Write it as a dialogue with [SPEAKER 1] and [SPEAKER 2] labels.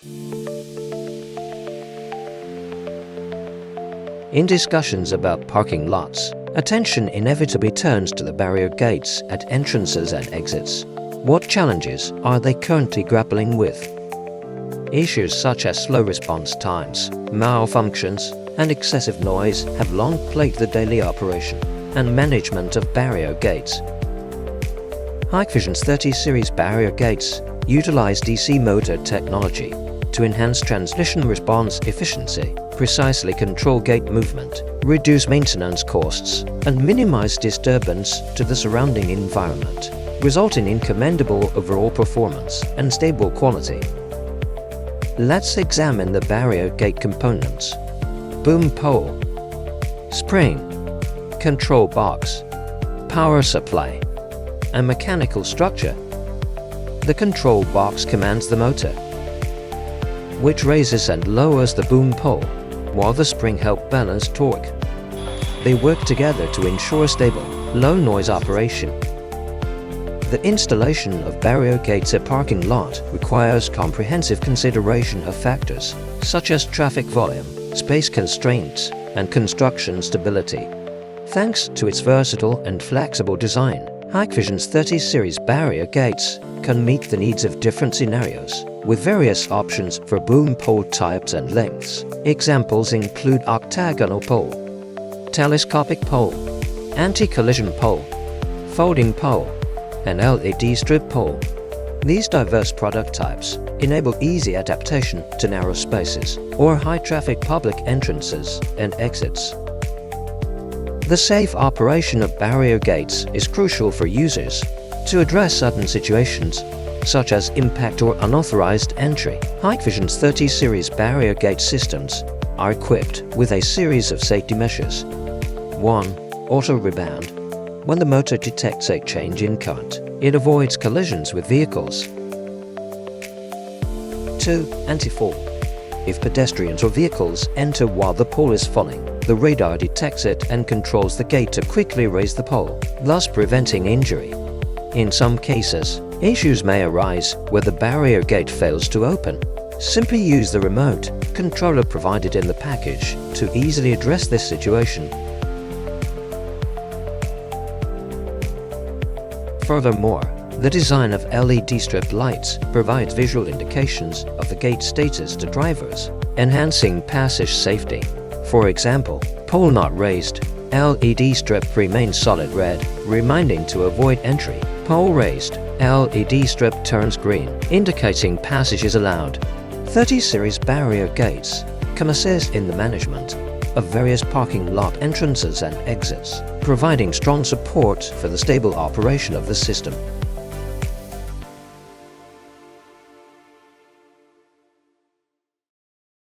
[SPEAKER 1] In discussions about parking lots, attention inevitably turns to the barrier gates at entrances and exits. What challenges are they currently grappling with? Issues such as slow response times, malfunctions, and excessive noise have long plagued the daily operation and management of barrier gates. Hikvision's 30 series barrier gates utilize DC motor technology to enhance transmission response efficiency, precisely control gate movement, reduce maintenance costs, and minimize disturbance to the surrounding environment, resulting in commendable overall performance and stable quality. Let's examine the barrier gate components: boom pole, spring, control box, power supply, and mechanical structure. The control box commands the motor, which raises and lowers the boom pole, while the spring helps balance torque. They work together to ensure stable, low-noise operation. The installation of barrier gates at parking lot requires comprehensive consideration of factors such as traffic volume, space constraints, and construction stability. Thanks to its versatile and flexible design, Hikvision's 30 series barrier gates can meet the needs of different scenarios, with various options for boom pole types and lengths. Examples include octagonal pole, telescopic pole, anti-collision pole, folding pole, and LED strip pole. These diverse product types enable easy adaptation to narrow spaces or high-traffic public entrances and exits. The safe operation of barrier gates is crucial for users to address sudden situations such as impact or unauthorized entry. Hikvision's 30 series barrier gate systems are equipped with a series of safety measures. 1. Auto rebound. When the motor detects a change in current, it avoids collisions with vehicles. 2. Anti-fall. If pedestrians or vehicles enter while the pole is falling, the radar detects it and controls the gate to quickly raise the pole, thus preventing injury. In some cases, issues may arise where the barrier gate fails to open. Simply use the remote controller provided in the package to easily address this situation. Furthermore, the design of LED strip lights provides visual indications of the gate status to drivers, enhancing passage safety. For example, pole not raised, LED strip remains solid red, reminding to avoid entry. Pole raised, LED strip turns green, indicating passage is allowed. 30 series barrier gates can assist in the management of various parking lot entrances and exits, providing strong support for the stable operation of the system.